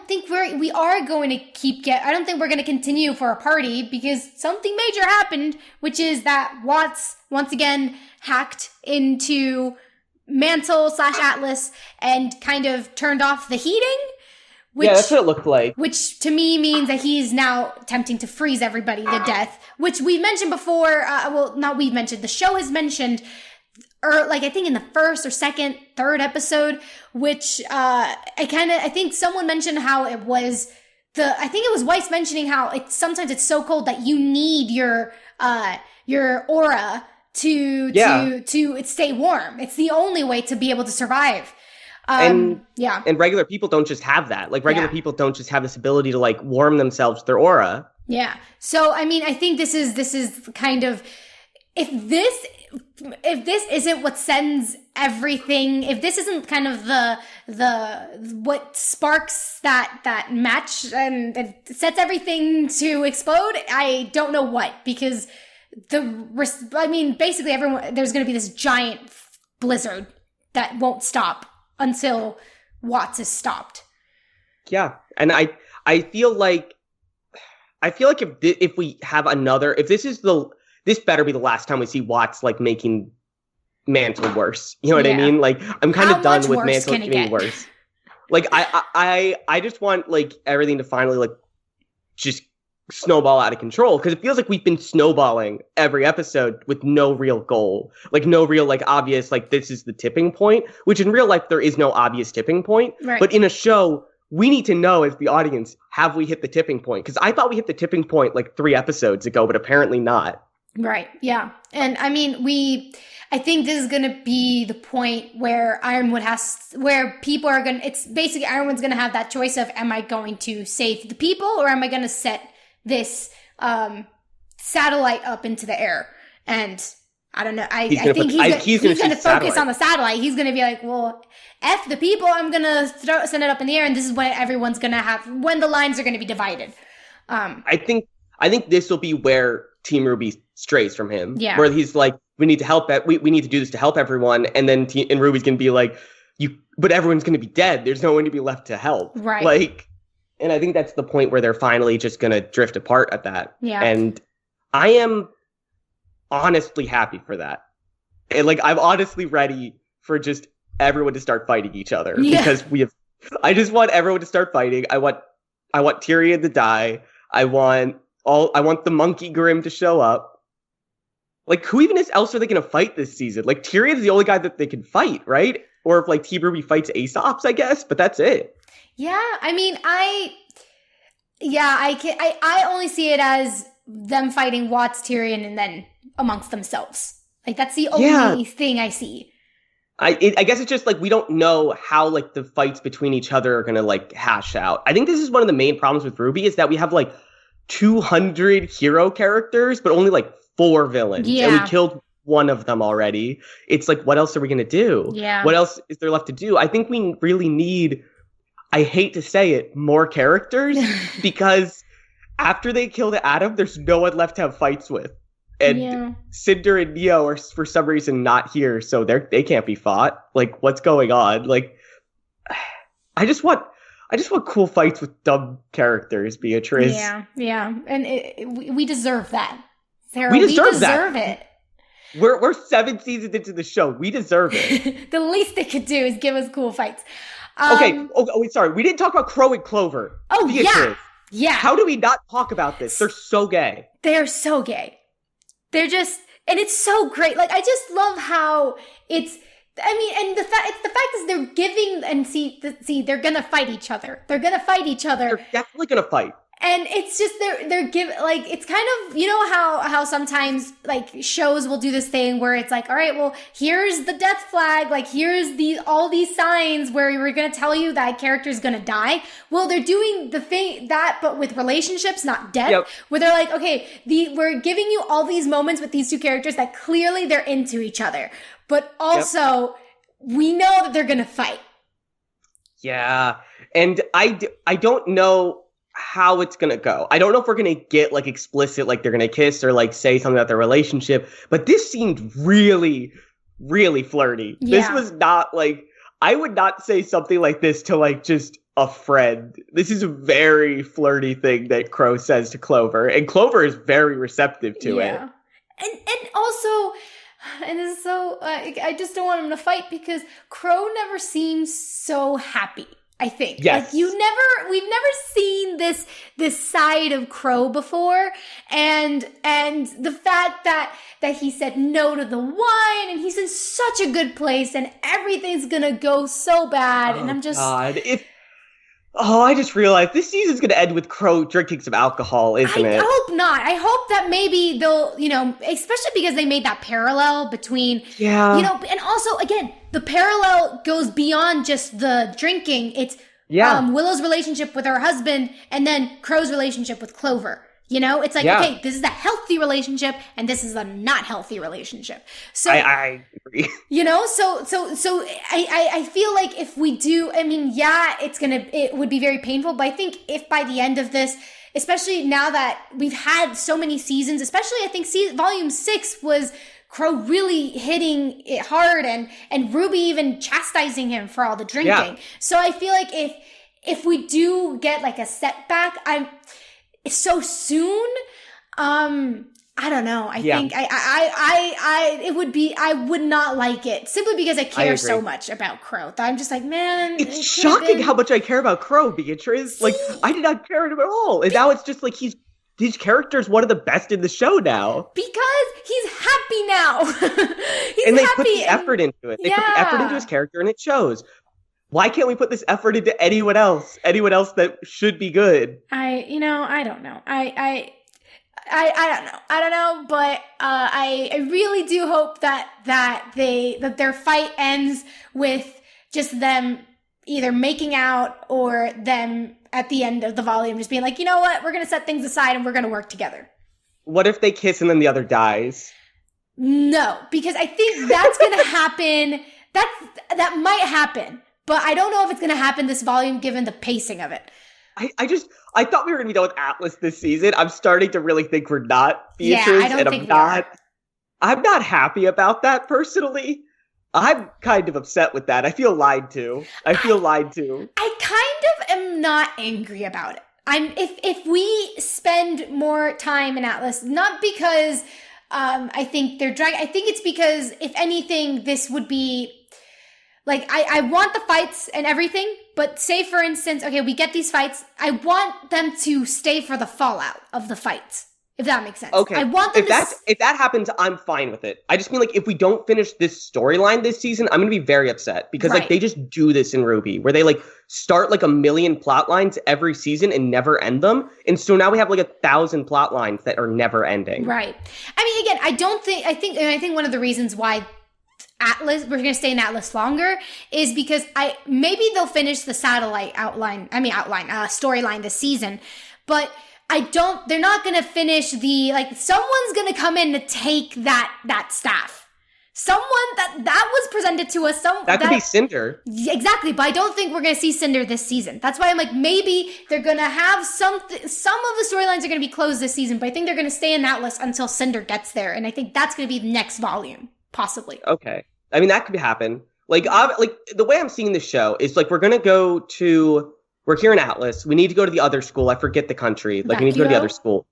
think we're going to continue for a party because something major happened, which is that Watts once again hacked into Mantle/Atlas and kind of turned off the heating. That's what it looked like. Which to me means that he's now attempting to freeze everybody to death, which we've mentioned before. The show has mentioned, I think in the first or second, third episode, which I think someone mentioned how it was I think it was Weiss mentioning how sometimes it's so cold that you need your aura to stay warm. It's the only way to be able to survive. And regular people don't just have that. Like regular people don't just have this ability to like warm themselves with their aura. Yeah. So I mean, I think this is kind of if this isn't what sends everything, if this isn't kind of the what sparks that match and sets everything to explode, I don't know what, because basically everyone, there's going to be this giant blizzard that won't stop until Watts is stopped. Yeah, and I feel like if we have another, if this better be the last time we see Watts like making Mantle worse. You know what I mean? Like I'm kind of done with Mantle getting worse. Like I just want like everything to finally like just snowball out of control, because it feels like we've been snowballing every episode with no real goal, like no real like obvious like this is the tipping point, which in real life there is no obvious tipping point. Right. But in a show we need to know as the audience, have we hit the tipping point? Because I thought we hit the tipping point like 3 episodes ago, but apparently not. Right. Yeah. And I mean, I think this is going to be the point where where people are going to, it's basically Ironwood's going to have that choice of, am I going to save the people or am I going to set this satellite up into the air? And I don't know. I think he's going to focus on the satellite. He's going to be like, well, F the people. I'm going to send it up in the air. And this is when everyone's going to have, when the lines are going to be divided. I think this will be where Team RWBY strays from him. Yeah. Where he's like, we need to help. We need to do this to help everyone. And then and RWBY's going to be like, but everyone's going to be dead. There's no one to be left to help. Right. Like, and I think that's the point where they're finally just going to drift apart at that. Yeah. And I am honestly happy for that. And like, I'm honestly ready for just everyone to start fighting each other because I just want everyone to start fighting. I want Tyrion to die. I want the Monkey Grim to show up. Like, who even else are they going to fight this season? Like, Tyrion's the only guy that they can fight, right? Or if like Team RWBY fights Aesop's, I guess, but that's it. Yeah, I mean, I only see it as them fighting Watts, Tyrion, and then amongst themselves. Like, that's the only thing I see. I guess it's just like we don't know how like the fights between each other are gonna like hash out. I think this is one of the main problems with RWBY is that we have like 200 hero characters, but only like 4 villains, and we killed one of them already. It's like, what else are we gonna do? Yeah. What else is there left to do? I think we really need, I hate to say it, more characters because after they killed Adam, there's no one left to have fights with. And Cinder and Neo are for some reason not here, so they can't be fought. Like, what's going on? Like, I just want cool fights with dumb characters, Beatriz. Yeah, and we deserve that, Sarah. We deserve that. It. We're 7 seasons into the show. We deserve it. The least they could do is give us cool fights. Wait, sorry. We didn't talk about Crow and Clover. Oh, Beatriz. Yeah. How do we not talk about this? They're so gay. They're so gay. They're just, and it's so great. Like, I just love how it's, I mean, and the fact is they're giving, and see, they're gonna fight each other. They're gonna fight each other. They're definitely gonna fight. And it's just, they're giving, like, it's kind of, you know how sometimes, like, shows will do this thing where it's like, all right, well, here's the death flag, like, here's all these signs where we're gonna tell you that character's gonna die. Well, they're doing the thing, but with relationships, not death, where they're like, okay, we're giving you all these moments with these two characters that clearly they're into each other, but also, we know that they're gonna fight. Yeah, and I don't know how it's gonna go. I don't know if we're gonna get like explicit, like they're gonna kiss or like say something about their relationship, but this seemed really, really flirty. Yeah. This was not like, I would not say something like this to like just a friend. This is a very flirty thing that Crow says to Clover, and Clover is very receptive to it. And also, and this is so, I just don't want him to fight because Crow never seems so happy. I think. Yes. Like we've never seen this side of Crow before. And the fact that he said no to the wine and he's in such a good place and everything's gonna go so bad. And I'm just, God. I just realized this season's gonna end with Crow drinking some alcohol, isn't it? I hope not. I hope that maybe they'll, especially because they made that parallel between, and also, again, the parallel goes beyond just the drinking. It's Willow's relationship with her husband and then Crow's relationship with Clover. It's like, okay, this is a healthy relationship and this is a not healthy relationship. So I agree. So I feel like if we do, I mean, it would be very painful, but I think if by the end of this, especially now that we've had so many seasons, especially I think volume 6 was Crow really hitting it hard and RWBY even chastising him for all the drinking. Yeah. So I feel like if we do get like a setback, so soon, I don't know. I think it would be, I would not like it simply because I care so much about Crow. I'm just like, man, it's shocking how much I care about Crow, Beatriz. Like, I did not care at all. And now it's just like his character is one of the best in the show now. Because he's happy now. They put the effort into it. They put the effort into his character and it shows. Why can't we put this effort into anyone else? Anyone else that should be good? I don't know. I don't know, but I really do hope that their fight ends with just them either making out or them at the end of the volume just being like, you know what, we're gonna set things aside and we're gonna work together. What if they kiss and then the other dies? No, because I think that's gonna happen. That might happen, but I don't know if it's gonna happen this volume given the pacing of it. I thought we were going to be done with Atlas this season. I'm starting to really think we're not, Beatriz, I don't and think we are. I'm not happy about that personally. I'm kind of upset with that. I feel lied to. I kind of am not angry about it. If we spend more time in Atlas, not because I think they're drag. I think it's because, if anything, this would be like, I want the fights and everything, but say for instance, okay, we get these fights. I want them to stay for the fallout of the fights, if that makes sense. Okay. I want them if that happens, I'm fine with it. I just mean, like, if we don't finish this storyline this season, I'm going to be very upset because like they just do this in RWBY where they like start like 1 million plot lines every season and never end them. And so now we have like 1,000 plot lines that are never ending. Right. I mean, again, I think one of the reasons why Atlas, we're going to stay in Atlas longer, is because maybe they'll finish the satellite storyline this season, but they're not going to finish someone's going to come in to take that staff. Someone that was presented to us. That could be Cinder. Exactly, but I don't think we're going to see Cinder this season. That's why I'm like, maybe they're going to have some of the storylines are going to be closed this season, but I think they're going to stay in Atlas until Cinder gets there, and I think that's going to be the next volume, possibly. Okay. I mean, that could happen. Like the way I'm seeing the show is like, we're here in Atlas. We need to go to the other school. I forget the country. Like, we need to go to the other school.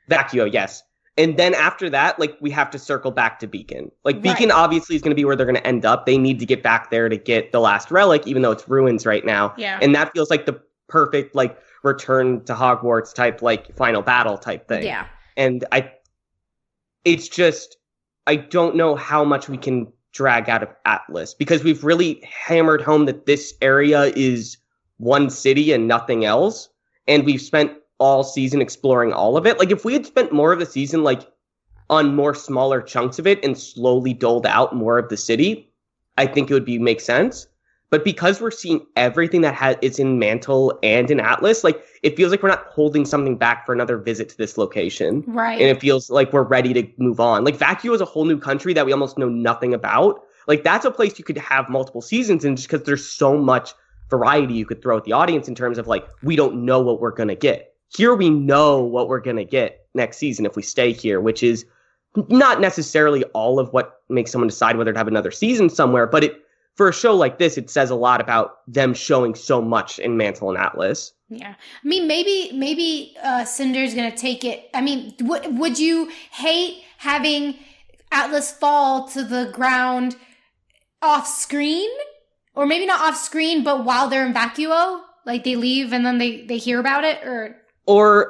Vacuo, yes. And then after that, like, we have to circle back to Beacon. Like, Beacon obviously is going to be where they're going to end up. They need to get back there to get the last relic, even though it's ruins right now. Yeah. And that feels like the perfect, like, return to Hogwarts type, like, final battle type thing. Yeah. And I don't know how much we can drag out of Atlas, because we've really hammered home that this area is one city and nothing else, and we've spent all season exploring all of it. Like, if we had spent more of the season like on more smaller chunks of it and slowly doled out more of the city, I think it would make sense. But because we're seeing everything that is in Mantle and in Atlas, like, it feels like we're not holding something back for another visit to this location. Right. And it feels like we're ready to move on. Like, Vacuo is a whole new country that we almost know nothing about. Like, that's a place you could have multiple seasons in, just because there's so much variety you could throw at the audience in terms of, like, we don't know what we're going to get. Here we know what we're going to get next season if we stay here, which is not necessarily all of what makes someone decide whether to have another season somewhere, but for a show like this, it says a lot about them showing so much in Mantle and Atlas. Yeah. I mean, maybe Cinder's going to take it. I mean, would you hate having Atlas fall to the ground off screen? Or maybe not off screen, but while they're in Vacuo? Like, they leave and then they hear about it? Or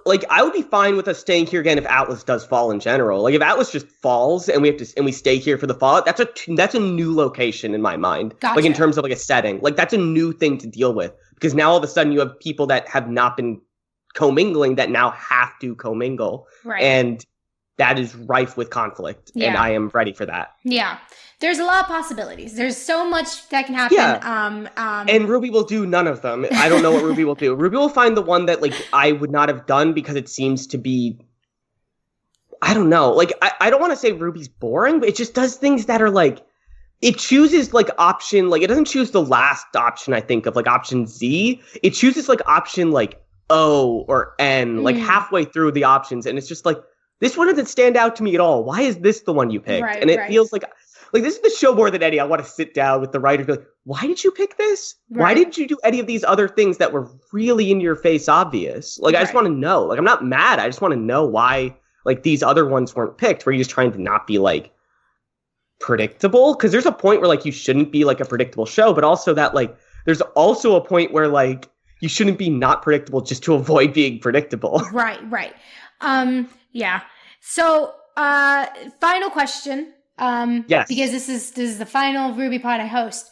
like, I would be fine with us staying here again if Atlas does fall in general. Like, if Atlas just falls and we stay here for the fallout, that's a new location in my mind. Gotcha. Like, in terms of like a setting, like, that's a new thing to deal with, because now all of a sudden you have people that have not been commingling that now have to commingle, right? And that is rife with conflict, and I am ready for that. Yeah. There's a lot of possibilities. There's so much that can happen. Yeah. And RWBY will do none of them. I don't know what RWBY will do. RWBY will find the one that, like, I would not have done because it seems to be, I don't know. Like, I don't want to say RWBY's boring, but it just does things that are, like, it chooses, like, option, like, it doesn't choose the last option, I think, of, like, option Z. It chooses, like, option, like, O or N, like, halfway through the options. And it's just, like, this one doesn't stand out to me at all. Why is this the one you picked? Right, and it feels like this is the show more than any. I want to sit down with the writer and be like, why did you pick this? Right. Why didn't you do any of these other things that were really in your face obvious? Like, I just want to know. Like, I'm not mad. I just want to know why, like, these other ones weren't picked. Were you just trying to not be, like, predictable? Because there's a point where, like, you shouldn't be, like, a predictable show, but also that, like, there's also a point where, like, you shouldn't be not predictable just to avoid being predictable. Right. Yeah. So, final question. Yes. Because this is the final RWBY pod I host.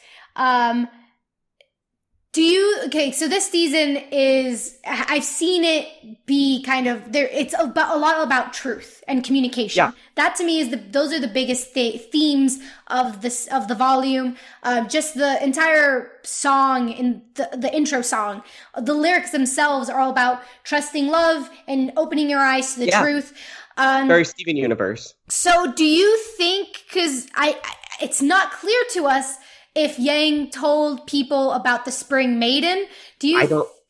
So this season I've seen it be kind of there. It's a lot about truth and communication. Yeah. That to me those are the biggest themes of the volume. Just the entire song in the intro song, the lyrics themselves are all about trusting love and opening your eyes to the truth. Very Steven Universe. So do you think, because it's not clear to us if Yang told people about the Spring Maiden, do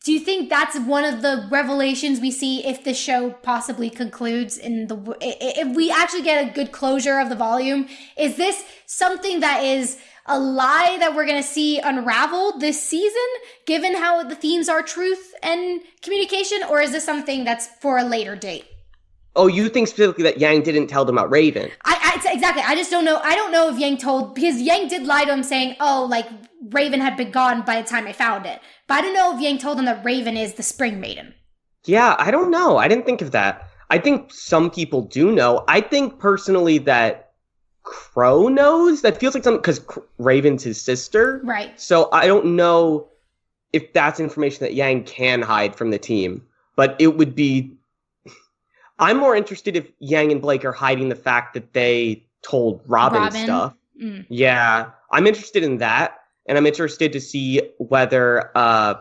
Do you think that's one of the revelations we see if the show possibly concludes if we actually get a good closure of the volume? Is this something that is a lie that we're going to see unraveled this season, given how the themes are truth and communication? Or is this something that's for a later date? Oh, you think specifically that Yang didn't tell them about Raven? Exactly. I just don't know. I don't know if Yang told, because Yang did lie to him saying, oh, like Raven had been gone by the time I found it. But I don't know if Yang told him that Raven is the Spring Maiden. Yeah, I don't know. I didn't think of that. I think some people do know. I think personally that Crow knows. That feels like something, because Raven's his sister. Right. So I don't know if that's information that Yang can hide from the team. But it would be... I'm more interested if Yang and Blake are hiding the fact that they told Robin stuff. Mm. Yeah, I'm interested in that. And I'm interested to see whether... I'm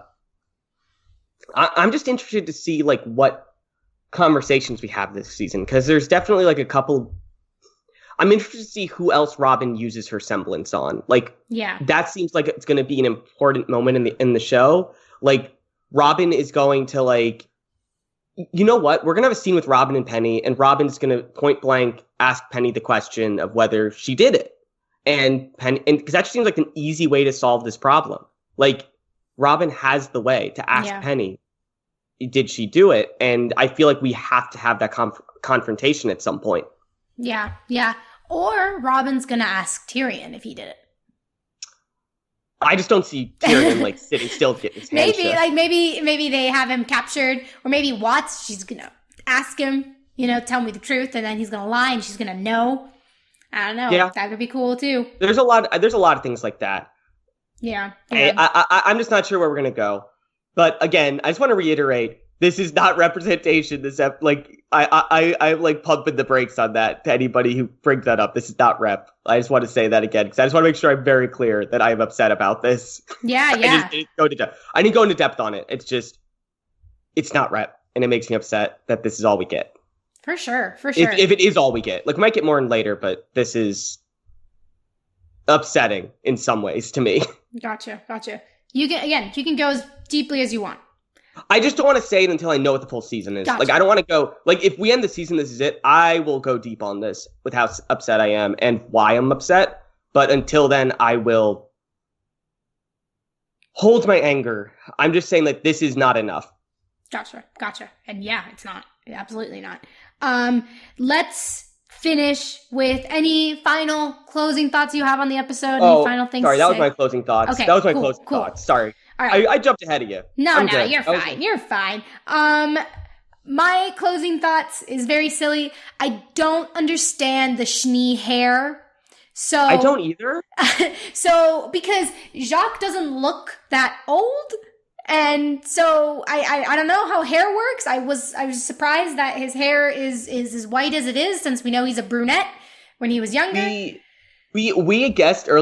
just interested to see, like, what conversations we have this season. Because there's definitely, like, a couple... I'm interested to see who else Robin uses her semblance on. Like, yeah, that seems like it's going to be an important moment in the show. Like, Robin is going to, like... You know what? We're going to have a scene with Robin and Penny, and Robin's going to point blank ask Penny the question of whether she did it. And because that just seems like an easy way to solve this problem. Like, Robin has the way to ask Penny, did she do it? And I feel like we have to have that confrontation at some point. Yeah, yeah. Or Robin's going to ask Tyrion if he did it. I just don't see Tyrion like sitting still to get his hand shook. Maybe they have him captured, or maybe Watts, she's gonna ask him, tell me the truth, and then he's gonna lie and she's gonna know. I don't know. Yeah, that would be cool too. There's a lot of things like that. Yeah. I'm just not sure where we're gonna go. But again, I just want to reiterate, this is not representation. I like pumping the brakes on that to anybody who brings that up. This is not rep. I just want to say that again because I just want to make sure I'm very clear that I am upset about this. Yeah. I didn't go into depth on it. It's not rep, and it makes me upset that this is all we get. For sure. If it is all we get, like we might get more in later, but this is upsetting in some ways to me. Gotcha. You can go as deeply as you want. I just don't want to say it until I know what the full season is. Gotcha. Like, I don't want to go... Like, if we end the season, this is it, I will go deep on this with how upset I am and why I'm upset. But until then, I will hold my anger. I'm just saying that this is not enough. Gotcha. And yeah, it's not. Absolutely not. Let's finish with any final closing thoughts you have on the episode. Any final things sorry, that was my closing thoughts. Okay, that was my closing thoughts. Sorry. All right. I jumped ahead of you. No, you're fine. You're fine. My closing thoughts is very silly. I don't understand the Schnee hair. So I don't either. So because Jacques doesn't look that old, and so I don't know how hair works. I was surprised that his hair is as white as it is, since we know he's a brunette when he was younger. We guessed on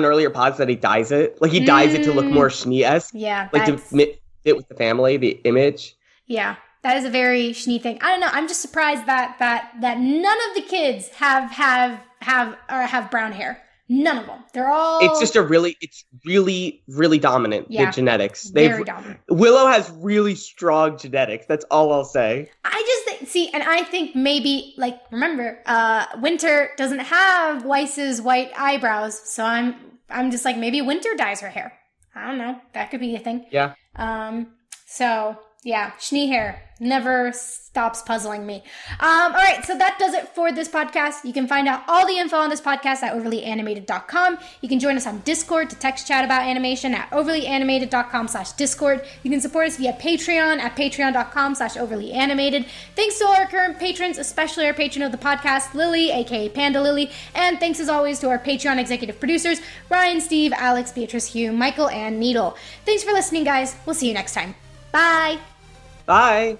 earlier pods that he dyes it. Like, he dyes it to look more Schnee-esque. Yeah. Like, to fit with the family, the image. Yeah. That is a very Schnee thing. I don't know. I'm just surprised that none of the kids have brown hair. None of them. They're all... It's really, really dominant, the genetics. Very dominant. Willow has really strong genetics. That's all I'll say. And I think maybe, like, remember, Winter doesn't have Weiss's white eyebrows, so I'm just like, maybe Winter dyes her hair. I don't know. That could be a thing. Yeah. So... yeah, Schnee hair never stops puzzling me. All right, so that does it for this podcast. You can find out all the info on this podcast at overlyanimated.com. You can join us on Discord to text chat about animation at overlyanimated.com/Discord. You can support us via Patreon at patreon.com/overlyanimated. Thanks to all our current patrons, especially our patron of the podcast, Lily, aka Panda Lily. And thanks as always to our Patreon executive producers, Ryan, Steve, Alex, Beatriz, Hugh, Michael, and Needle. Thanks for listening, guys. We'll see you next time. Bye. Bye.